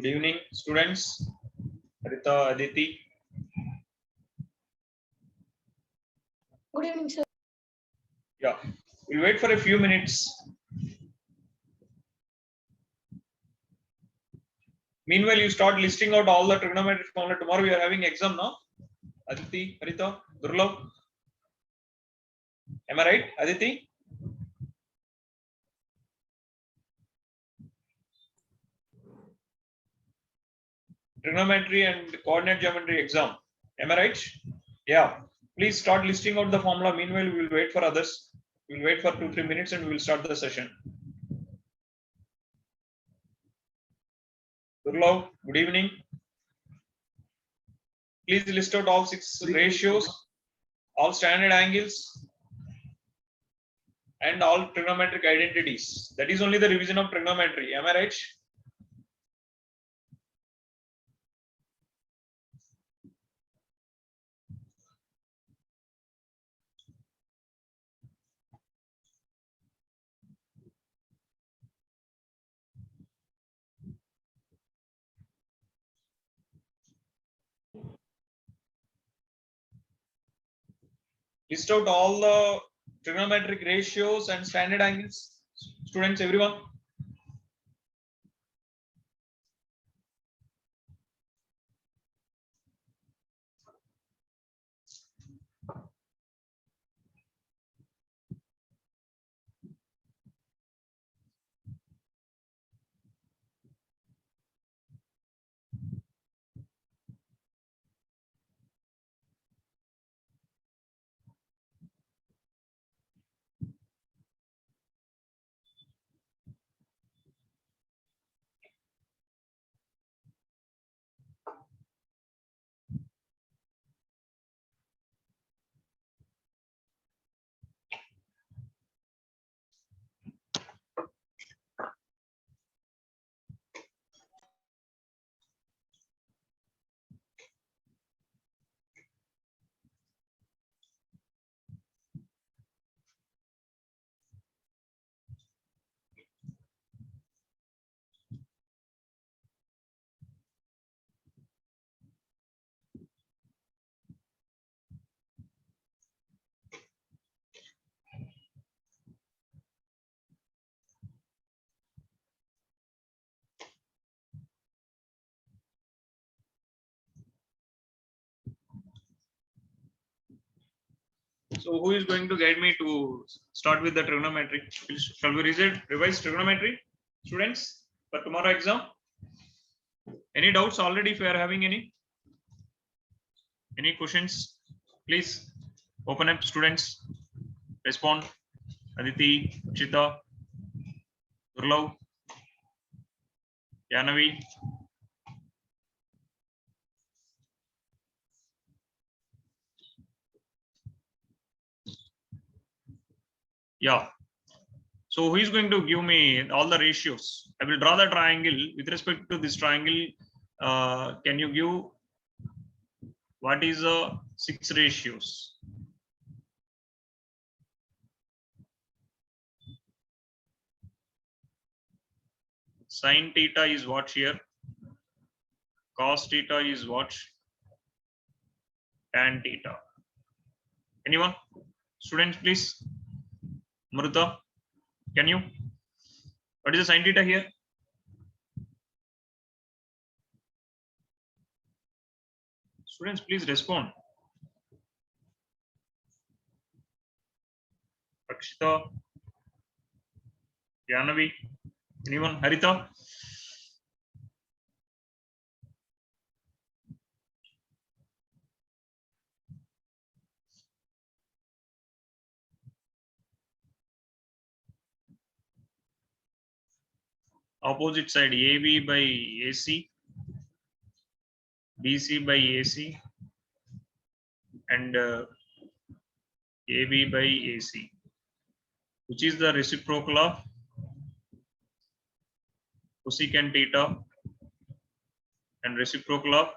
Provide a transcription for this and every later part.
Good evening, students. Harita, Aditi. Good evening, sir. Yeah, we'll wait for a few minutes. Meanwhile, you start listing out all the trigonometric formula. Tomorrow we are having exam, no? Aditi, Harita, Durlav. Am I right, Aditi? Trigonometry and coordinate geometry exam. Am I right? Yeah. Please start listing out the formula. Meanwhile, we will wait for others. We'll wait for 2-3 minutes and we will start the session. Durlav, good evening. Please list out all 6 ratios, all standard angles, and all trigonometric identities. That is only the revision of trigonometry. Am I right? List out all the trigonometric ratios and standard angles. Students, everyone. So who is going to guide me to start with the trigonometry? Shall we revise trigonometry, students, for tomorrow exam? Any doubts already if you are having any? Any questions? Please open up, students. Respond. Aditi, Chita, Durlav, Yanavi. Yeah. So who is going to give me all the ratios? I will draw the triangle. With respect to this triangle, can you give what is the 6 ratios? Sin theta is what here? Cos theta is what? Tan theta. Anyone? Students, please. Mruta, can you? What is the sin theta here? Students, please respond. Akshita, Janavi, anyone? Harita? Opposite side AB by AC. BC by AC and AB by AC, which is the reciprocal of cosecant theta and reciprocal of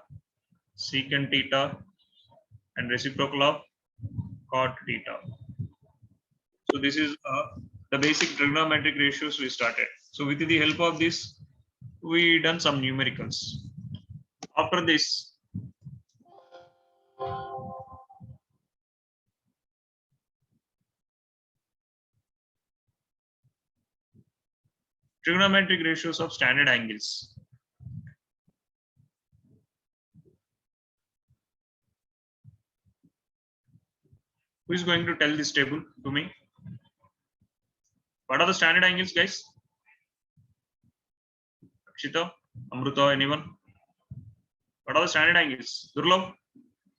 secant theta and reciprocal of cot theta. So this is the basic trigonometric ratios we started. So with the help of this, we done some numericals. After this, trigonometric ratios of standard angles. Who is going to tell this table to me? What are the standard angles, guys? Akshita, Amruta, anyone? What are the standard angles? Durlabh,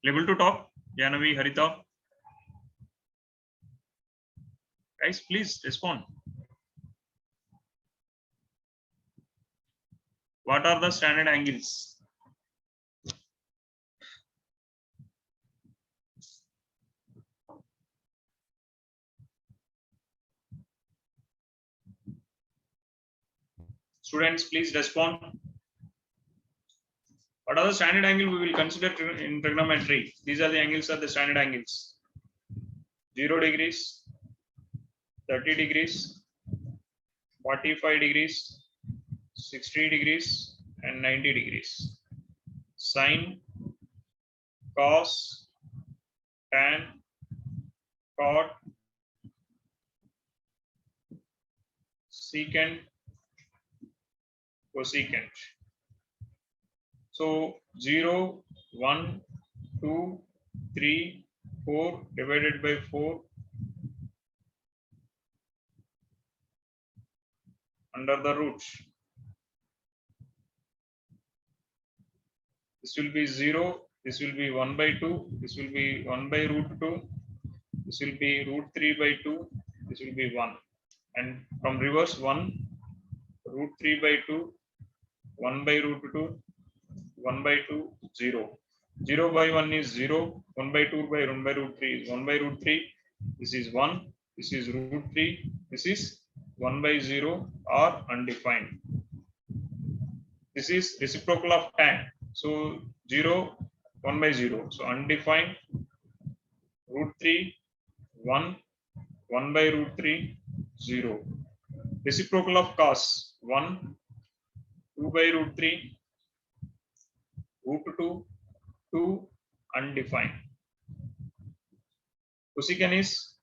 able to talk? Janavi, Harita. Guys, please respond. What are the standard angles? Students, please respond. What are the standard angle we will consider in trigonometry? These are the angles of the standard angles. 0 degrees, 30 degrees, 45 degrees, 60 degrees, and 90 degrees. Sine, cos, tan, cot, secant, cosecant. So 0, 1, 2, 3, 4 divided by 4 under the roots. This will be 0, this will be 1 by 2, this will be 1 by root 2, this will be root 3 by 2, this will be 1. And from reverse 1, root 3 by 2, 1 by root 2, 1 by 2, 0. 0 by 1 is 0, 1 by 2 by 1 by root 3 is 1 by root 3, this is 1, this is root 3, this is 1 by 0 or undefined. This is reciprocal of tan. So 0, 1 by 0. So undefined, root 3, 1, 1 by root 3, 0. Reciprocal of cos, 1, 2 by root 3, root 2, 2, undefined. Cosecant is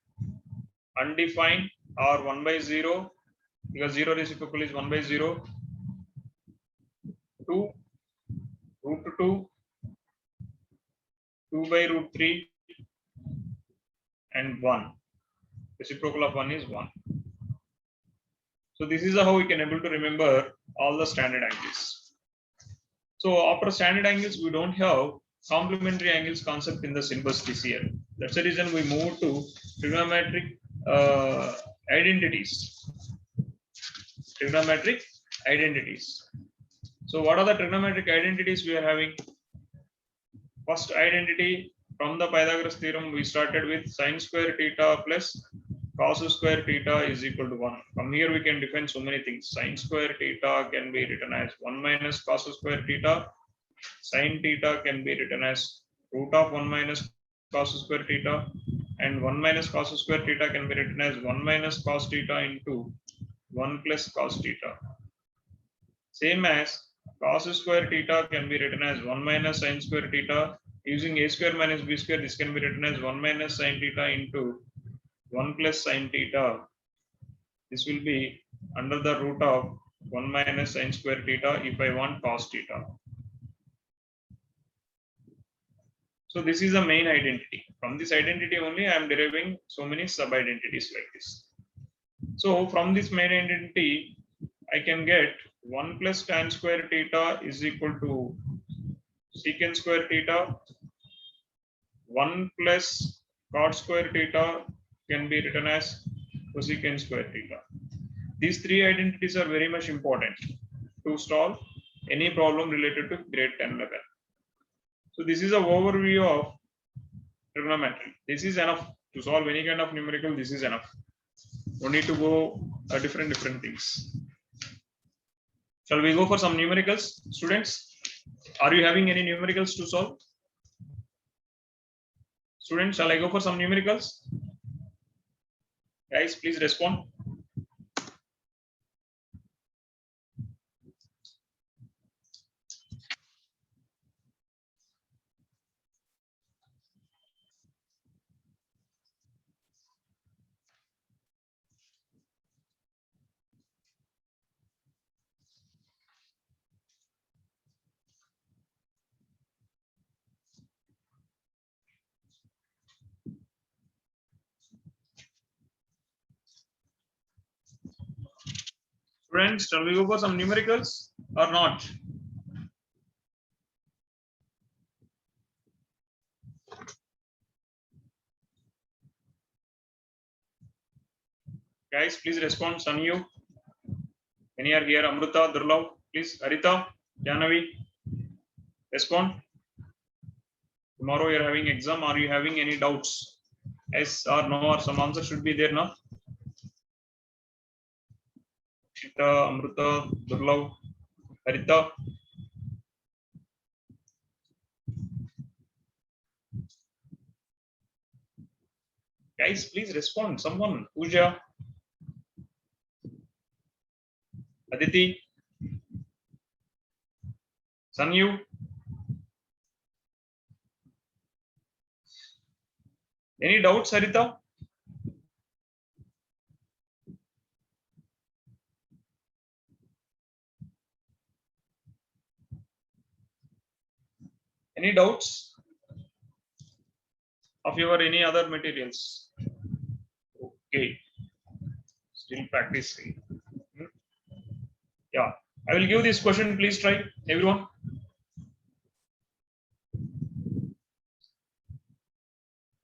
undefined or 1 by 0, because 0 reciprocal is 1 by 0, 2, root 2, 2 by root 3, and 1. Reciprocal of 1 is 1. So this is how we can able to remember all the standard angles. So after standard angles, we don't have complementary angles concept in the syllabus this year. That's the reason we move to trigonometric identities. Trigonometric identities. So what are the trigonometric identities we are having? First identity, from the Pythagoras theorem, we started with sine square theta plus cos square theta is equal to 1. From here we can define so many things. Sine square theta can be written as 1 minus cos square theta. Sine theta can be written as root of 1 minus cos square theta. And 1 minus cos square theta can be written as 1 minus cos theta into 1 plus cos theta. Same as cos square theta can be written as 1 minus sine square theta. Using a square minus b square, this can be written as 1 minus sine theta into 1 plus sine theta. This will be under the root of 1 minus sine square theta if I want cos theta. So this is the main identity. From this identity only I am deriving so many sub identities like this. So from this main identity, I can get 1 plus tan square theta is equal to secant square theta. 1 plus cot square theta can be written as cosecant square theta. These three identities are very much important to solve any problem related to grade 10 level. So this is an overview of trigonometry. This is enough to solve any kind of numerical. This is enough. No need to go different things. Shall we go for some numericals, students? Are you having any numericals to solve? Students, shall I go for some numericals? Guys, please respond. Friends, shall we go for some numericals or not? Guys, please respond. Sanyu, any are here? Amruta, Durlav, please. Arita, Janavi, respond. Tomorrow you are having exam. Are you having any doubts? Yes or no, or some answer should be there now. Shita, Amruta, Durlav, Arita. Guys, please respond. Someone. Pooja, Aditi, Sanyu. Any doubts, Harita? Any doubts of your any other materials? Okay. Still practicing. Yeah. I will give this question. Please try, everyone.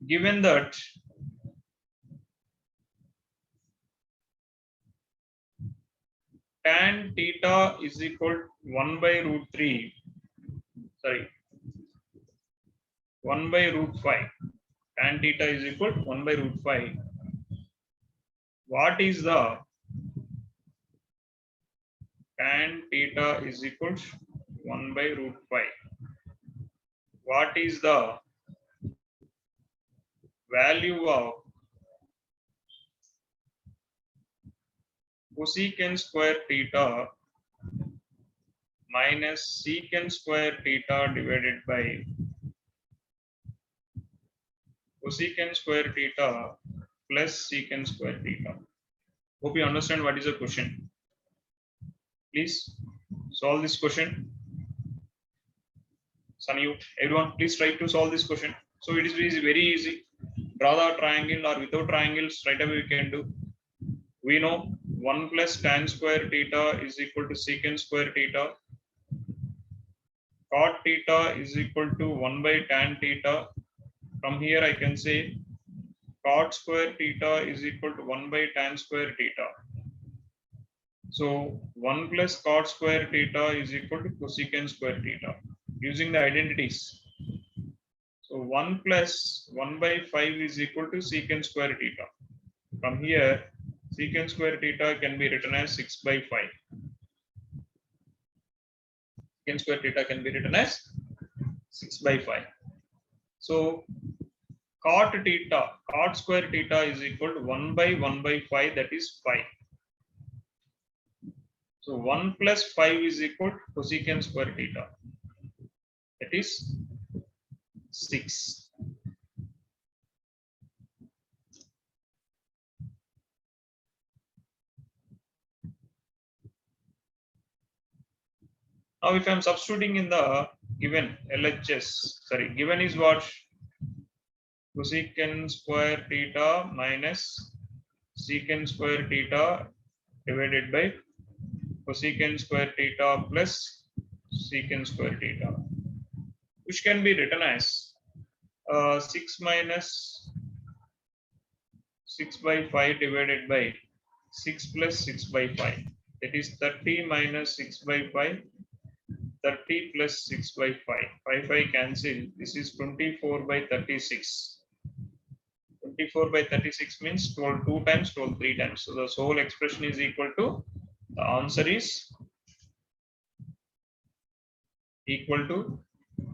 Given that tan theta is equal to 1 by root 3, sorry, 1 by root 5. Tan theta is equal to 1 by root 5. What is the tan theta is equal to 1 by root 5? What is the value of cosecant square theta minus secant square theta divided by cosecant square theta plus secant square theta? Hope you understand what is the question. Please solve this question. Sanyu, everyone, please try to solve this question. So it is very easy. Draw the triangle, or without triangle, straight away we can do. We know 1 plus tan square theta is equal to secant square theta. Cot theta is equal to 1 by tan theta. From here I can say cot square theta is equal to 1 by tan square theta. So 1 plus cot square theta is equal to cosecant square theta using the identities. So 1 plus 1 by 5 is equal to secant square theta. From here, secant square theta can be written as 6 by 5. Secant square theta can be written as 6 by 5. So cot theta, cot square theta is equal to 1 by 5, that is 5. So 1 plus 5 is equal to cosecant square theta, that is 6. Now if I am substituting in the given LHS, sorry, given is what? Cosecant square theta minus secant square theta divided by cosecant square theta plus secant square theta, which can be written as 6 minus 6 by 5 divided by 6 plus 6 by 5. That is 30 minus 6 by 5. 30 plus 6 by 5. 5 cancel. This is 24 by 36. 24 by 36 means 12 2 times, 12 3 times. So the whole expression is equal to, the answer is equal to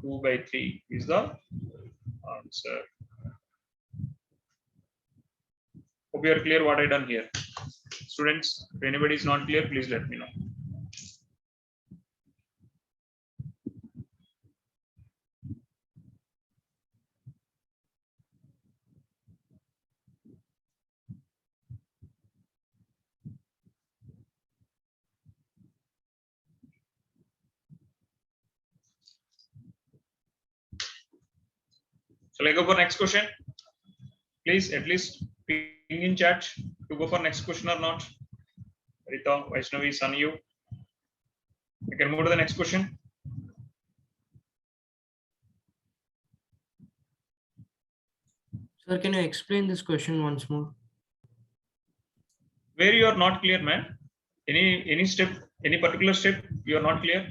2 by 3 is the answer. Hope you are clear what I done here. Students, if anybody is not clear, please let me know. Shall I go for next question? Please at least ping in chat to go for next question or not. Rita, Vaishnavi, Sanyu. We can move to the next question. Sir, can you explain this question once more? Where you are not clear, man? Any step, any particular step you are not clear?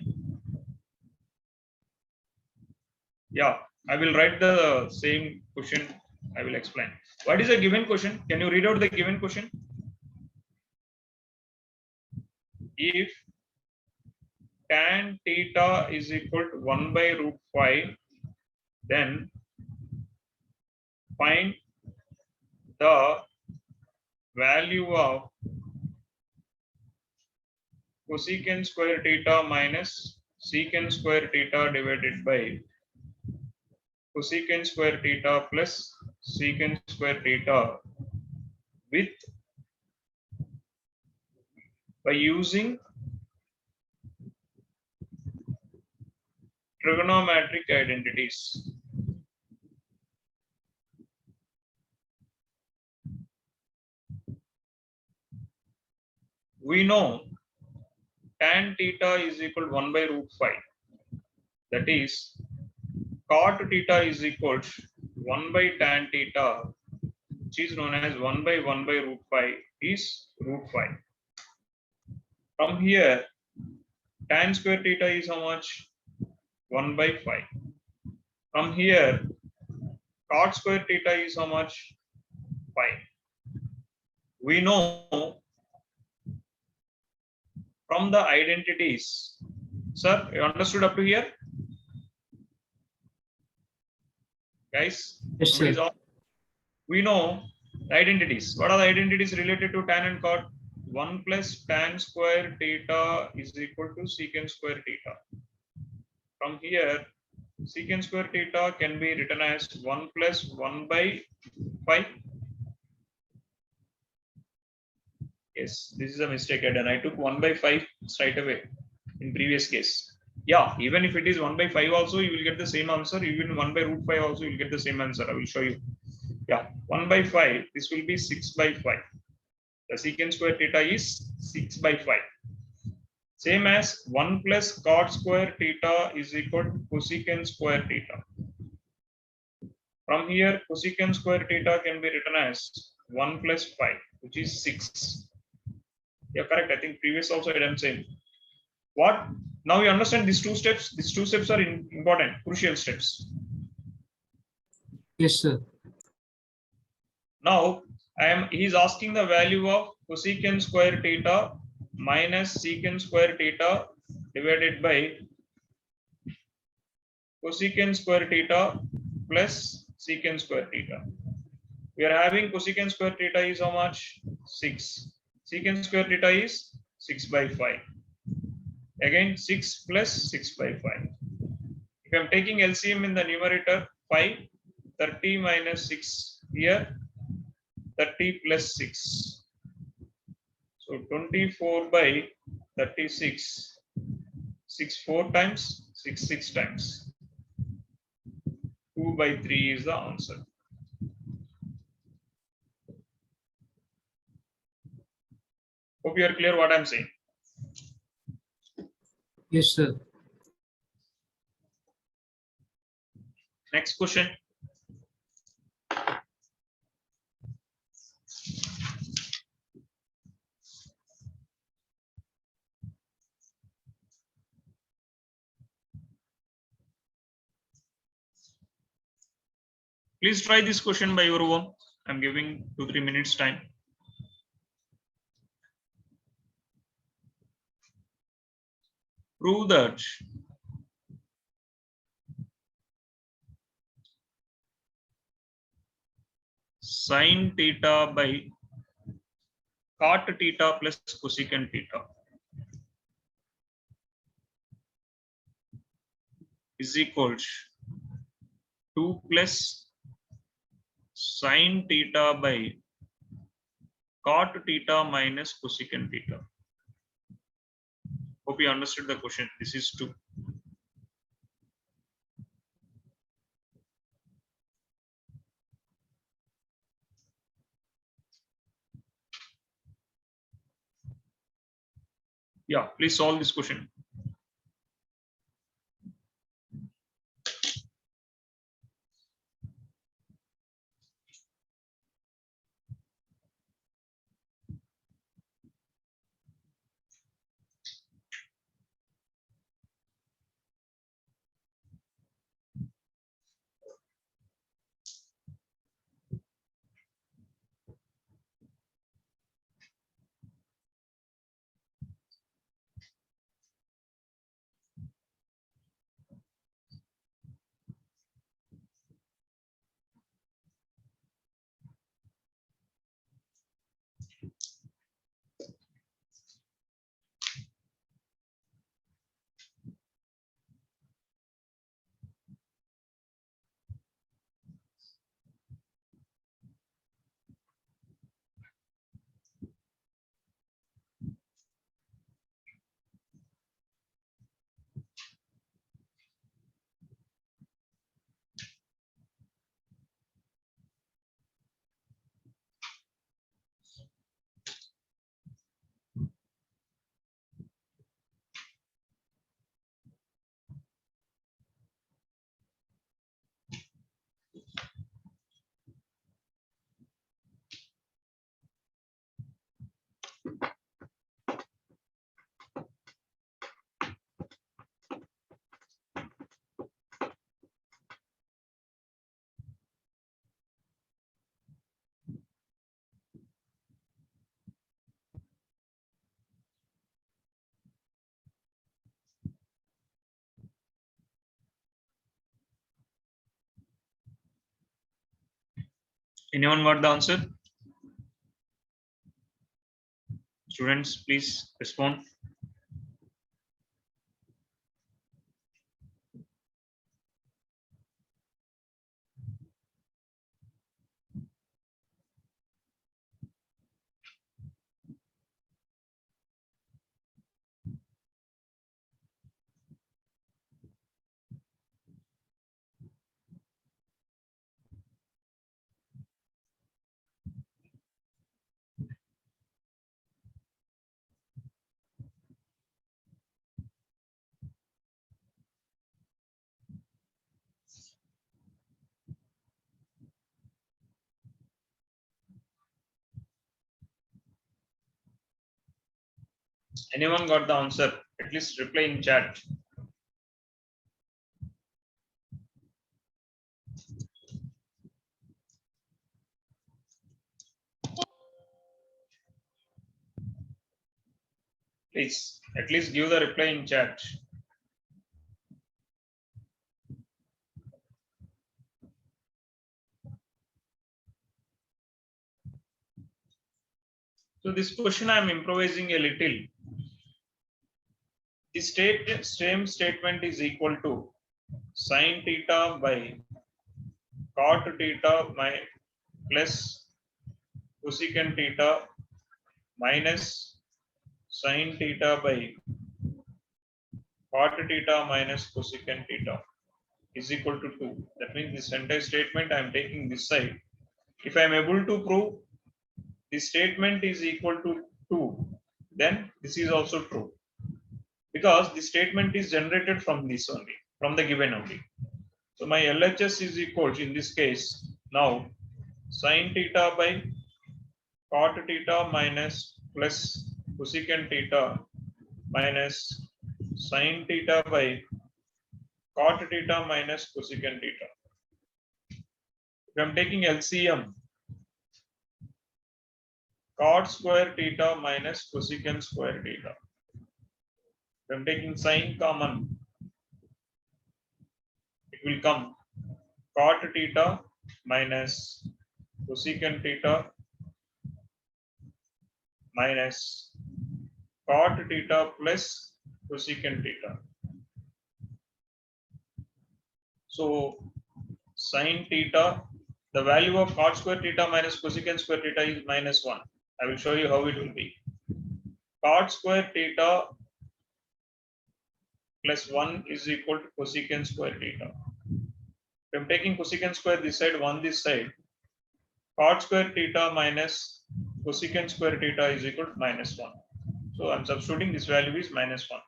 Yeah, I will write the same question. I will explain. What is a given question? Can you read out the given question? If tan theta is equal to 1 by root 5, then find the value of cosecant square theta minus secant square theta divided by cosecant square theta plus secant square theta with by using trigonometric identities. We know tan theta is equal to 1 by root 5. That is, cot theta is equal to 1 by tan theta, which is known as 1 by root 5 is root 5. From here, tan square theta is how much? 1 by 5. From here, cot square theta is how much? 5. We know from the identities. Sir, you understood up to here? Guys, Yes, somebody is sir. on? We know the identities. What are the identities related to tan and cot? 1 plus tan square theta is equal to secant square theta. From here, secant square theta can be written as 1 plus 1 by 5. Yes, this is a mistake I done. I took 1 by 5 straight away in previous case. Yeah, even if it is 1 by 5 also, you will get the same answer. Even 1 by root 5 also, you will get the same answer. I will show you. Yeah, 1 by 5, this will be 6 by 5. The secant square theta is 6 by 5. Same as 1 plus cot square theta is equal to cosecant square theta. From here, cosecant square theta can be written as 1 plus 5, which is 6. Yeah, correct. I think previous also I done same. What? Now you understand these two steps. These two steps are important, crucial steps. Yes, sir. Now he's asking the value of cosecant square theta minus secant square theta divided by cosecant square theta plus secant square theta. We are having cosecant square theta is how much? 6. Secant square theta is 6 by 5. Again 6 plus 6 by 5. If I am taking LCM in the numerator, 5, 30 minus 6 here, 30 plus 6. So 24 by 36, 6 4 times, 6 6 times. 2 by 3 is the answer. Hope you are clear what I am saying. Yes, sir. Next question. Please try this question by your own. I'm giving 2-3 minutes time. Prove that sin theta by cot theta plus cosecant theta is equals 2 plus sin theta by cot theta minus cosecant theta. Hope you understood the question. This is 2. Yeah, please solve this question. Anyone got the answer? Students, please respond. Anyone got the answer? At least reply in chat. Please, at least give the reply in chat. So this question I am improvising a little. The same statement is equal to sin theta by cot theta plus cosecant theta minus sin theta by cot theta minus cosecant theta is equal to 2. That means this entire statement I am taking this side. If I am able to prove the statement is equal to 2, then this is also true. Because the statement is generated from this only, from the given only. So my LHS is equal to, in this case, now sin theta by cot theta minus plus cosecant theta minus sin theta by cot theta minus cosecant theta. If I'm taking LCM, cot square theta minus cosecant square theta. If I'm taking sine common, it will come cot theta minus cosecant theta minus cot theta plus cosecant theta. So sine theta, the value of cot square theta minus cosecant square theta is -1. I will show you how it will be. Cot square theta plus 1 is equal to cosecant square theta. If I'm taking cosecant square this side, 1 this side, cot square theta minus cosecant square theta is equal to -1. So I'm substituting this value is -1.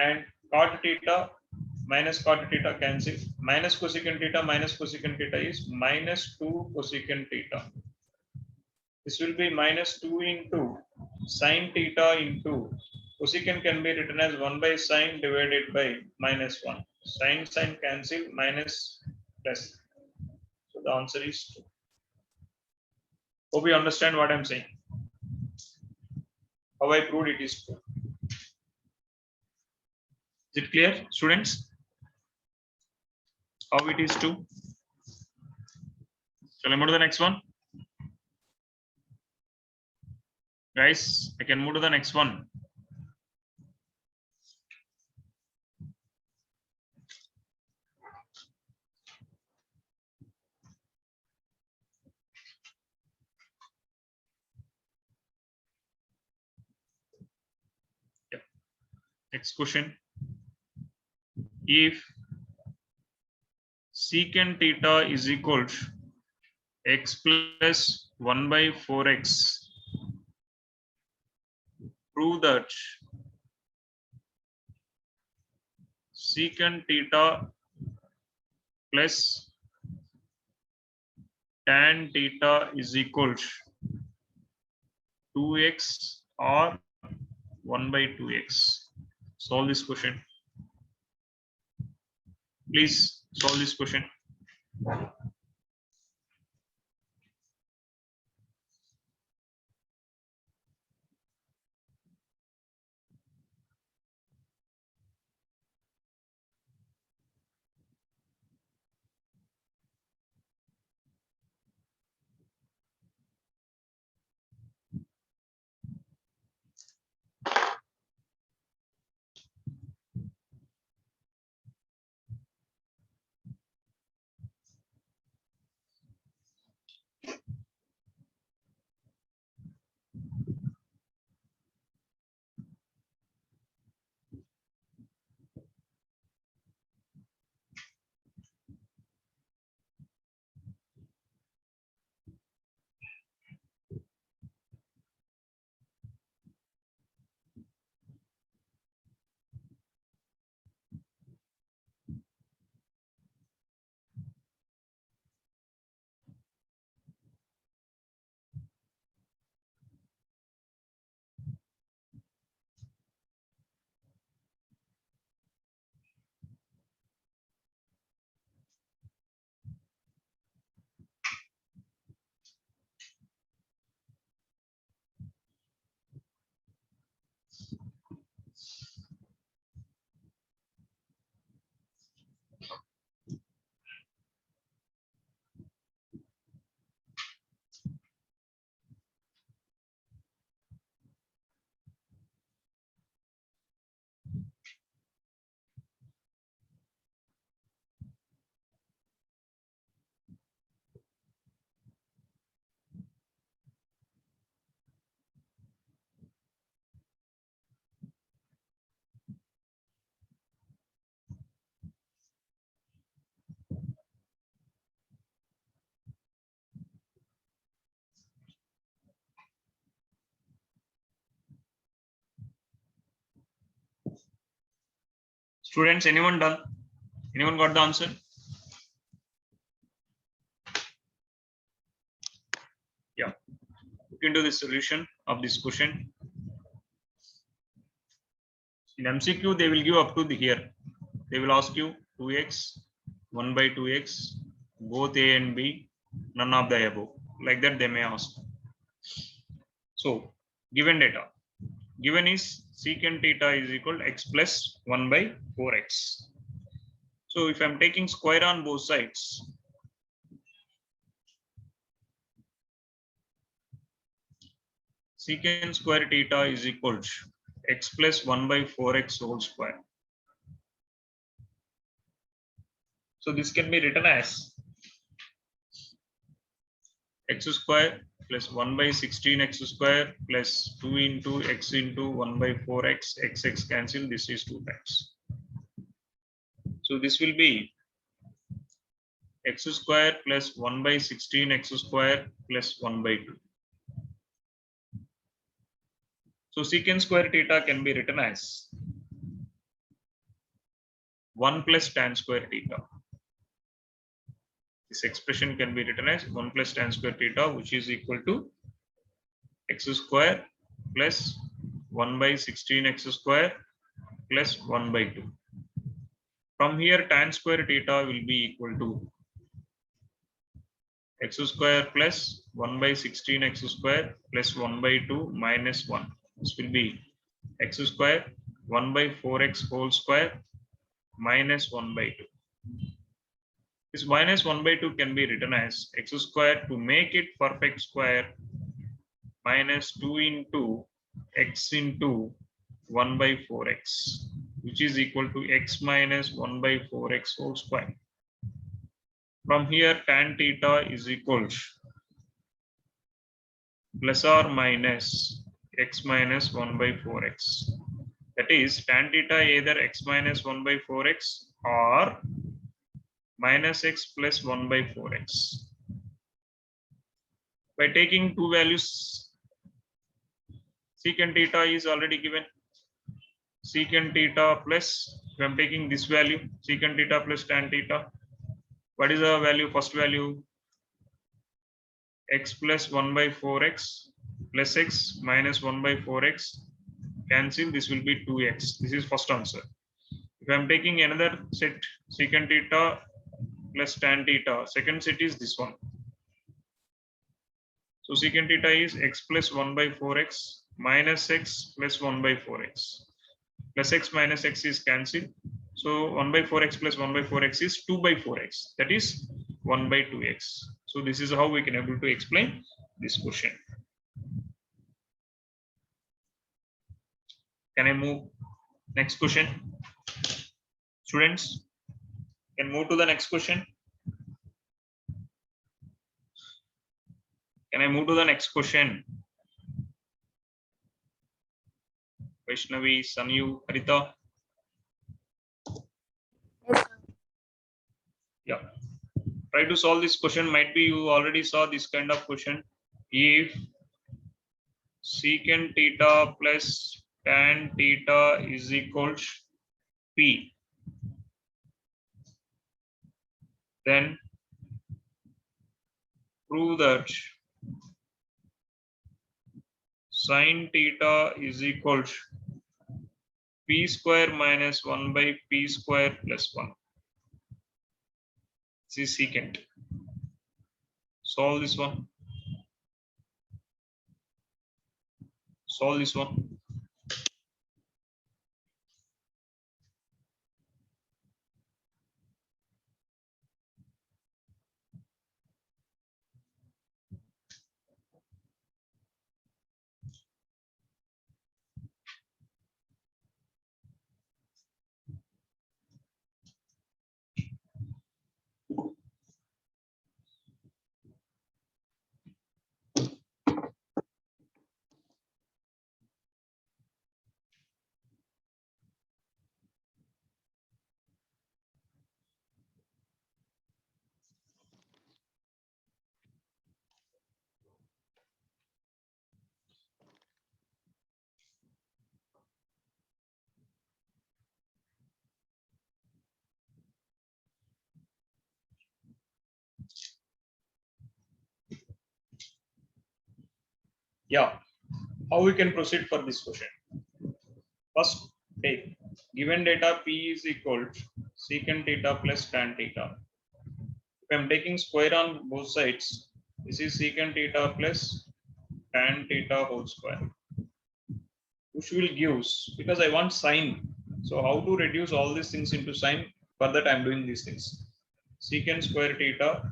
And cot theta minus cot theta cancel. Minus cosecant theta is -2 cosecant theta. This will be -2 into sine theta into cosecant can be written as 1 by sine divided by -1. Sine cancel minus plus. So the answer is 2. Hope you understand what I'm saying. How I proved it is 2. Is it clear, students? How it is 2? Shall I move to the next one? Guys, I can move to the next one. Yep. Next question. If secant theta is equal to x plus 1 by 4x, prove that secant theta plus tan theta is equal to 2x or 1 by 2x. Solve this question. Please solve this question. Students, anyone done? Anyone got the answer? Yeah. Look into the solution of this question. In MCQ, they will give up to the here. They will ask you 2x, 1 by 2x, both A and B, none of the above. Like that they may ask. So given data, given is secant theta is equal to x plus 1 by 4x. So if I'm taking square on both sides, secant square theta is equal to x plus 1 by 4x whole square. So this can be written as x square plus 1 by 16x square plus 2 into x into 1 by 4x, x cancel, this is 2 times. So this will be x square plus 1 by 16x square plus 1 by 2. So secant square theta can be written as 1 plus tan square theta. This expression can be written as 1 plus tan square theta, which is equal to x square plus 1 by 16x square plus 1 by 2. From here, tan square theta will be equal to x square plus 1 by 16x square plus 1 by 2 minus 1. This will be x square 1 by 4x whole square minus 1 by 2. This minus 1 by 2 can be written as x square to make it perfect square minus 2 into x into 1 by 4x, which is equal to x minus 1 by 4x whole square. From here, tan theta is equal to plus or minus x minus 1 by 4x. That is, tan theta either x minus 1 by 4x or minus x plus 1 by 4x. By taking two values, secant theta is already given. Secant theta plus, if I am taking this value, secant theta plus tan theta, what is the value? First value, x plus 1 by 4x plus x minus 1 by 4x. Cancel, this will be 2x. This is first answer. If I am taking another set, secant theta plus tan theta, second set is this one. So secant theta is x plus 1 by 4x minus x plus 1 by 4x. Plus x minus x is cancelled. So 1 by 4x plus 1 by 4x is 2 by 4x. That is 1 by 2x. So this is how we can able to explain this question. Can I move next question? Students, can move to the next question. Can I move to the next question? Vaishnavi, Sanyu, Harita. Yeah. Try to solve this question. Might be you already saw this kind of question. If secant theta plus tan theta is equal to P, then prove that sin theta is equal to P square minus 1 by P square plus 1. This is secant. Solve this one. Solve this one. Yeah, how we can proceed for this question? First, take given data P is equal to secant theta plus tan theta. If I'm taking square on both sides, this is secant theta plus tan theta whole square, which will gives, because I want sine. So how to reduce all these things into sine? For that I'm doing these things. Secant square theta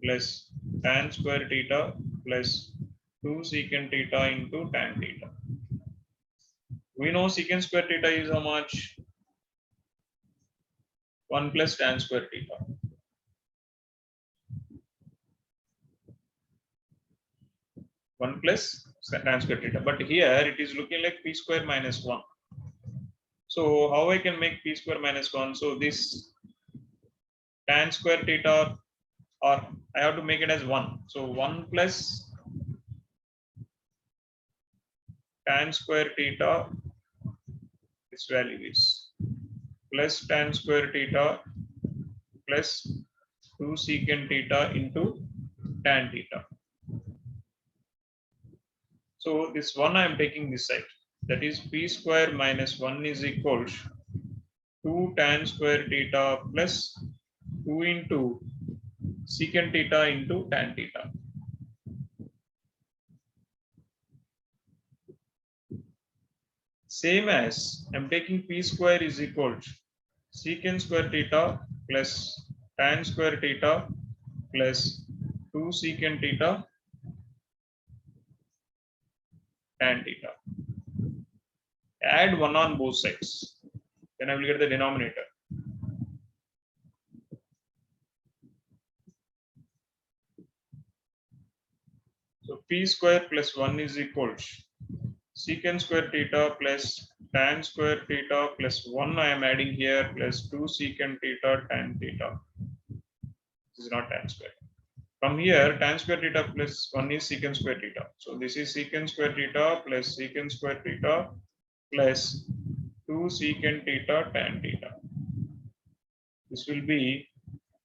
plus tan square theta plus 2 secant theta into tan theta. We know secant square theta is how much? 1 plus tan square theta. One plus tan square theta. But here it is looking like p square minus 1. So how I can make p square minus 1? So this tan square theta, or I have to make it as 1. So 1 plus tan square theta, this value is plus tan square theta plus 2 secant theta into tan theta. So this 1 I am taking this side. That is p square minus 1 is equal to 2 tan square theta plus 2 into secant theta into tan theta. Same as I'm taking p square is equal to secant square theta plus tan square theta plus 2 secant theta tan theta. Add 1 on both sides. Then I will get the denominator. So p square plus 1 is equal to secant square theta plus tan square theta plus 1 I am adding here plus 2 secant theta tan theta. This is not tan square. From here, tan square theta plus 1 is secant square theta. So this is secant square theta plus secant square theta plus 2 secant theta tan theta. This will be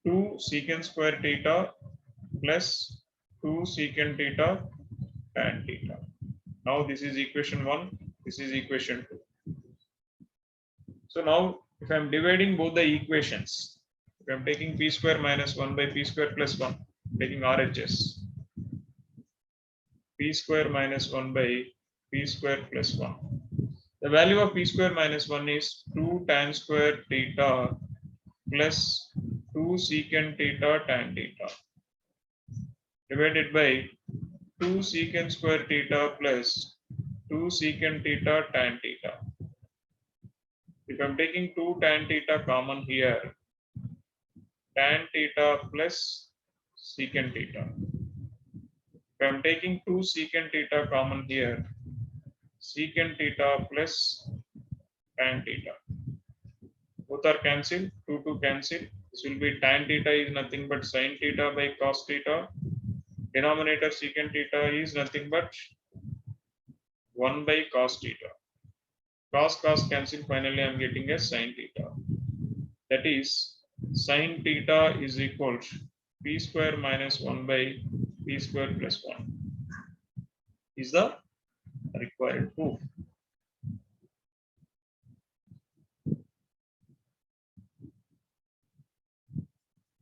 2 secant square theta plus 2 secant theta tan theta. Now this is equation 1, this is equation 2. So now if I am dividing both the equations, if I am taking p square minus 1 by p square plus 1, taking RHS, p square minus 1 by p square plus 1. The value of p square minus 1 is 2 tan square theta plus 2 secant theta tan theta divided by 2 secant square theta plus 2 secant theta tan theta. If I'm taking 2 tan theta common here, tan theta plus secant theta. If I'm taking 2 secant theta common here, secant theta plus tan theta. Both are cancelled, 2 cancel. This will be tan theta is nothing but sin theta by cos theta. Denominator secant theta is nothing but 1 by cos theta. Cos cancel, finally I am getting a sin theta. That is sin theta is equal to p square minus 1 by p square plus 1 is the required proof.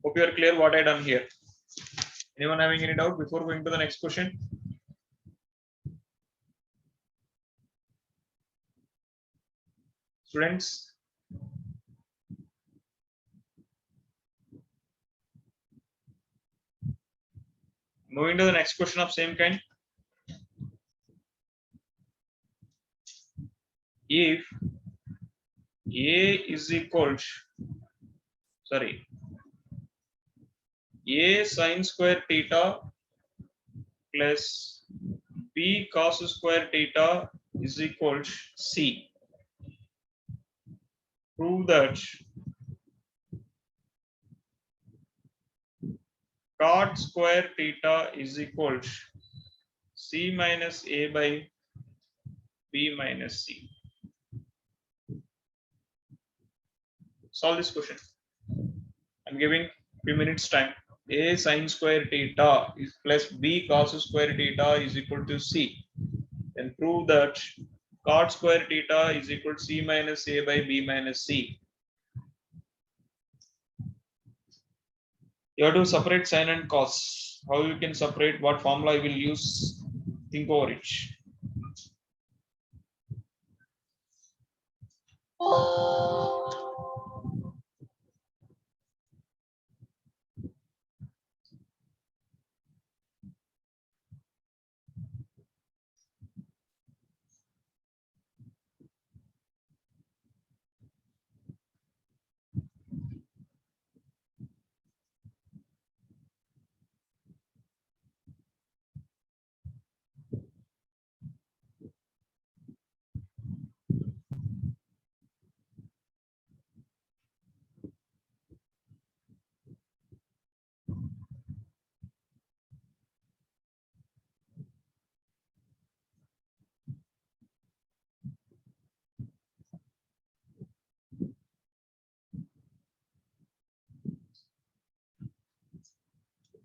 Hope you are clear what I done here. Anyone having any doubt before going to the next question? Students? Moving to the next question of same kind. If A is equal to, sorry, A sin square theta plus B cos square theta is equal to C. Prove that cot square theta is equal to C minus A by B minus C. Solve this question. I'm giving few minutes time. A sin square theta is plus B cos square theta is equal to C. Then prove that cot square theta is equal to C minus A by B minus C. You have to separate sine and cos. How you can separate? What formula you will use? Think over it.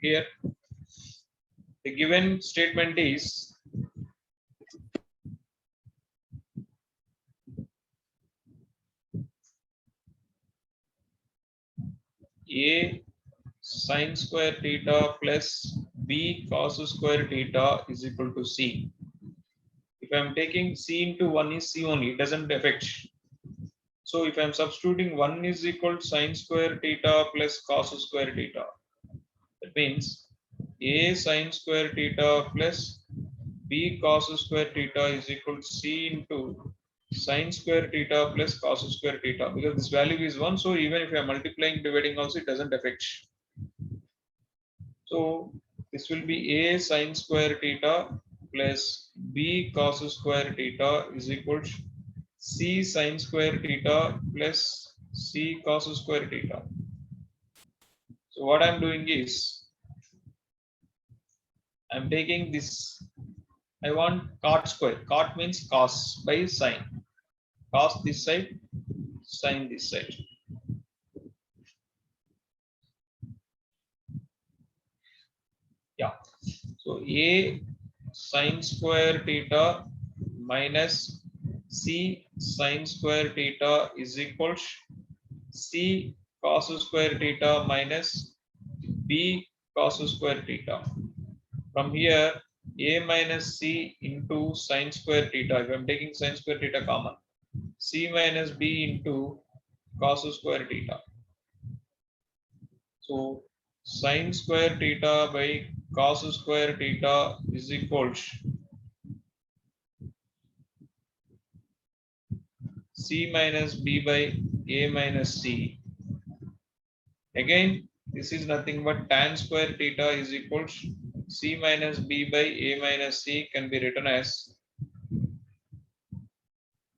Here, the given statement is A sine square theta plus B cos square theta is equal to C. If I am taking C into 1 is C only, it doesn't affect. So if I am substituting 1 is equal to sine square theta plus cos square theta, that means A sine square theta plus B cos square theta is equal to C into sine square theta plus cos square theta, because this value is 1, so even if I am multiplying dividing also it doesn't affect. So this will be A sine square theta plus B cos square theta is equal to C sine square theta plus C cos square theta. So what I'm doing is I'm taking this. I want cot square. Cot means cos by sine. Cos this side, sine this side. Yeah. So A sine square theta minus C sine square theta is equal to C cos square theta minus B cos square theta. From here, A minus C into sine square theta. If I'm taking sine square theta common, C minus B into cos square theta. So sine square theta by cos square theta is equal to C minus B by A minus C. Again, this is nothing but tan square theta is equal to C minus B by A minus C, can be written as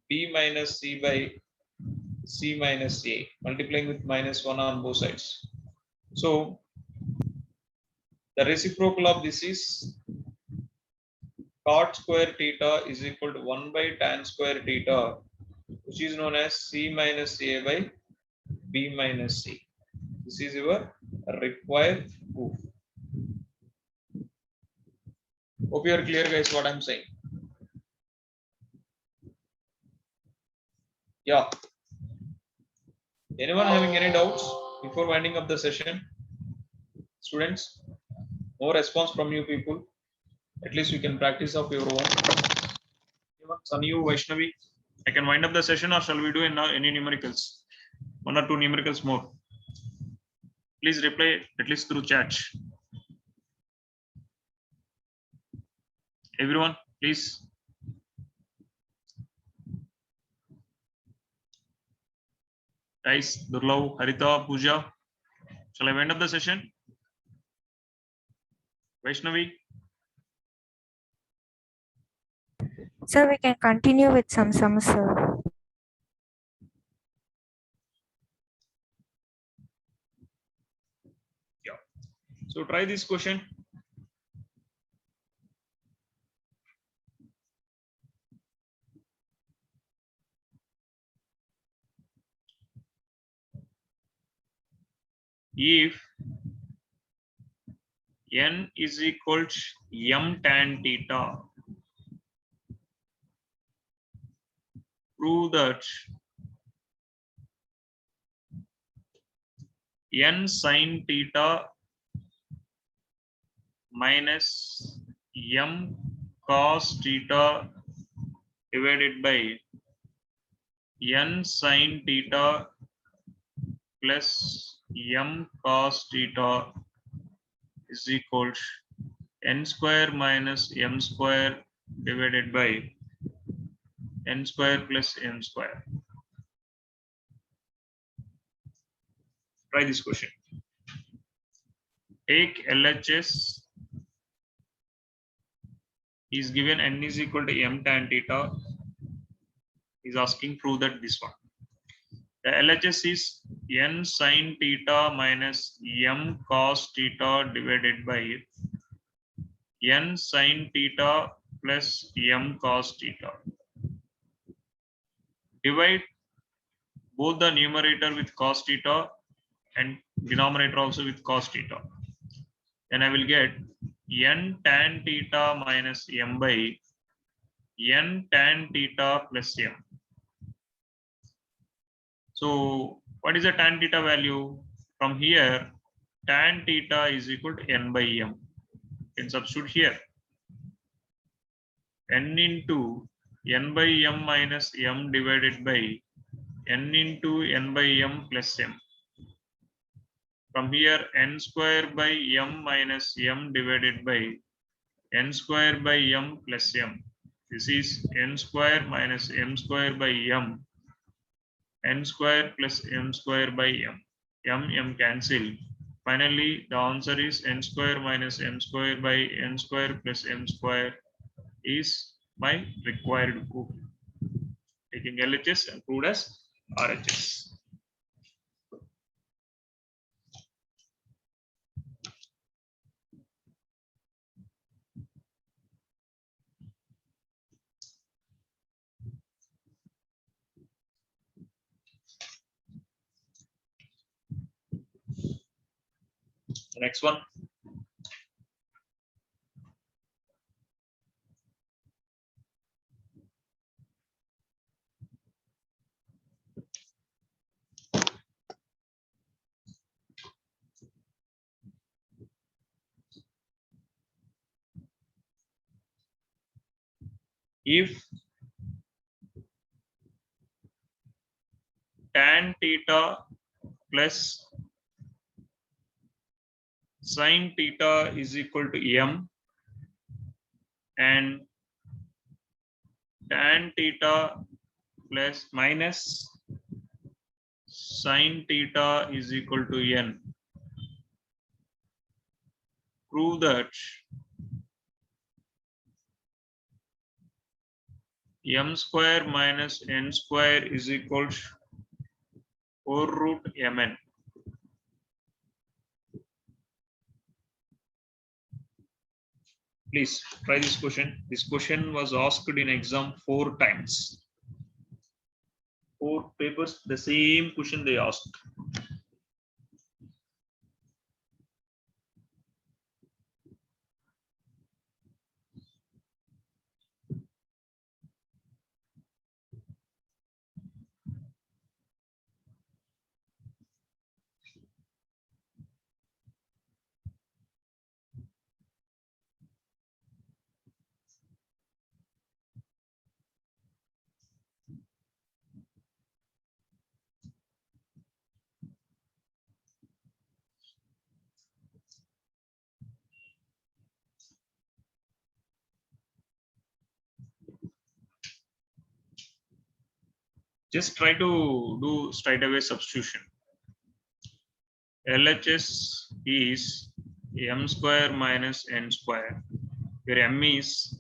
B minus C by C minus A, multiplying with minus 1 on both sides. So the reciprocal of this is cot square theta is equal to 1 by tan square theta, which is known as C minus A by B minus C. This is your required proof. Hope you are clear, guys, what I'm saying. Yeah. Anyone having any doubts before winding up the session? Students, no response from you people. At least you can practice of your own. Sanyu, Vaishnavi, I can wind up the session, or shall we do any numericals? 1 or 2 numericals more. Please reply at least through chat. Everyone, please. Guys, Durlav, Harita, Pooja. Shall I wind up the session? Vaishnavi? Sir, we can continue with some sums, sir. Yeah. So try this question. If n is equal to m tan theta, prove that n sin theta minus m cos theta divided by n sin theta plus m cos theta is equal to n square minus m square divided by n square plus m square. Try this question. Take LHS is given n is equal to m tan theta. Is asking prove that this one. The LHS is n sin theta minus m cos theta divided by n sin theta plus m cos theta. Divide both the numerator with cos theta and denominator also with cos theta. Then I will get n tan theta minus m by n tan theta plus m. So what is the tan theta value? From here, tan theta is equal to n by m. You can substitute here. N into n by m minus m divided by n into n by m plus m. From here, n square by m minus m divided by n square by m plus m. This is n square minus m square by m. N square plus m square by m. M cancel. Finally, the answer is n square minus m square by n square plus m square is my required proof. Taking LHS and proved as RHS. The next one. If tan theta plus sin theta is equal to m and tan theta plus minus sin theta is equal to n, prove that m square minus n square is equal to 4 root mn. Please try this question. This question was asked in exam 4 times. 4 papers, the same question they asked. Just try to do straight away substitution. LHS is m square minus n square, where m is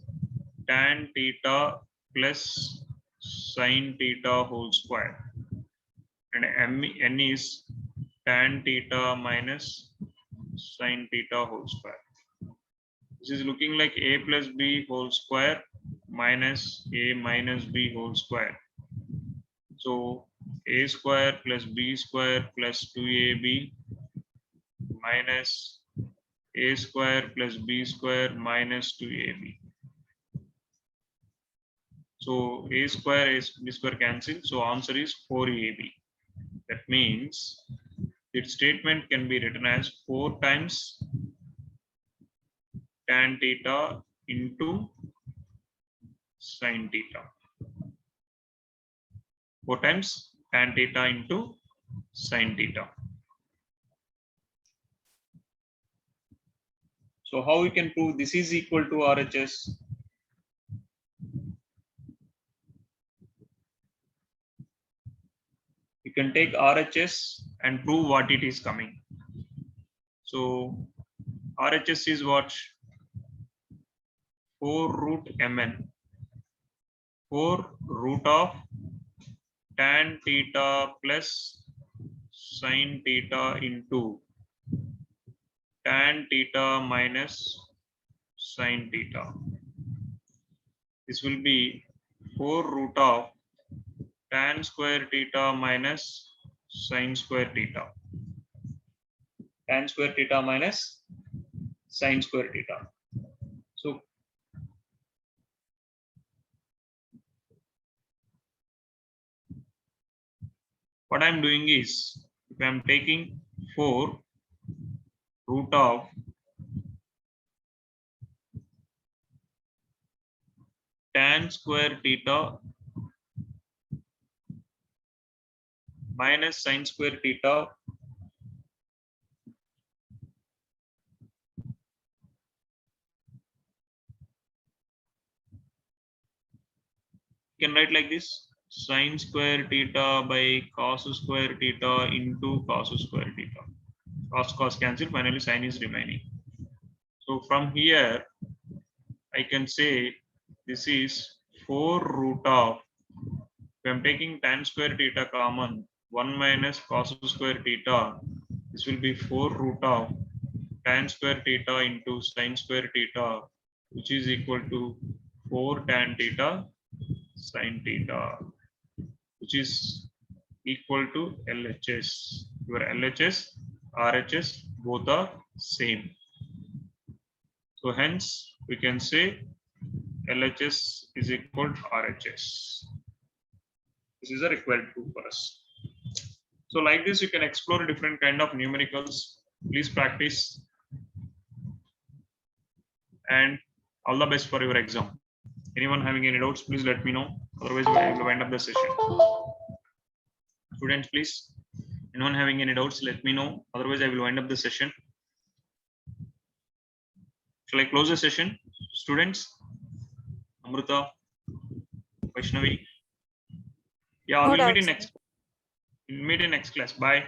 tan theta plus sin theta whole square, and n is tan theta minus sin theta whole square. This is looking like a plus b whole square minus a minus b whole square. So a square plus b square plus 2ab minus a square plus b square minus 2ab. So a square is b square cancel. So answer is 4ab. That means its statement can be written as 4 times tan theta into sin theta. 4 times tan theta into sin theta. So how we can prove this is equal to RHS? You can take RHS and prove what it is coming. So RHS is what? 4 root mn. 4 root of tan theta plus sin theta into tan theta minus sin theta. This will be 4 root of tan square theta minus sin square theta. Tan square theta minus sin square theta. So what I'm doing is, if I'm taking 4 root of tan square theta minus sin square theta you can write like this: sin square theta by cos square theta into cos square theta. Cos cancel, finally sin is remaining. So from here I can say this is 4 root of, if I'm taking tan square theta common, 1 minus cos square theta, this will be 4 root of tan square theta into sin square theta, which is equal to 4 tan theta sin theta, which is equal to LHS. Your LHS, RHS, both are same. So hence we can say LHS is equal to RHS. This is a required proof for us. So like this, you can explore different kind of numericals. Please practice. And all the best for your exam. Anyone having any doubts, please let me know. Otherwise, we will wind up the session. Students, please. Anyone having any doubts, let me know. Otherwise, I will wind up the session. Shall I close the session? Students, Amrita, Vaishnavi. Yeah, No we'll doubts, meet in next class. Bye.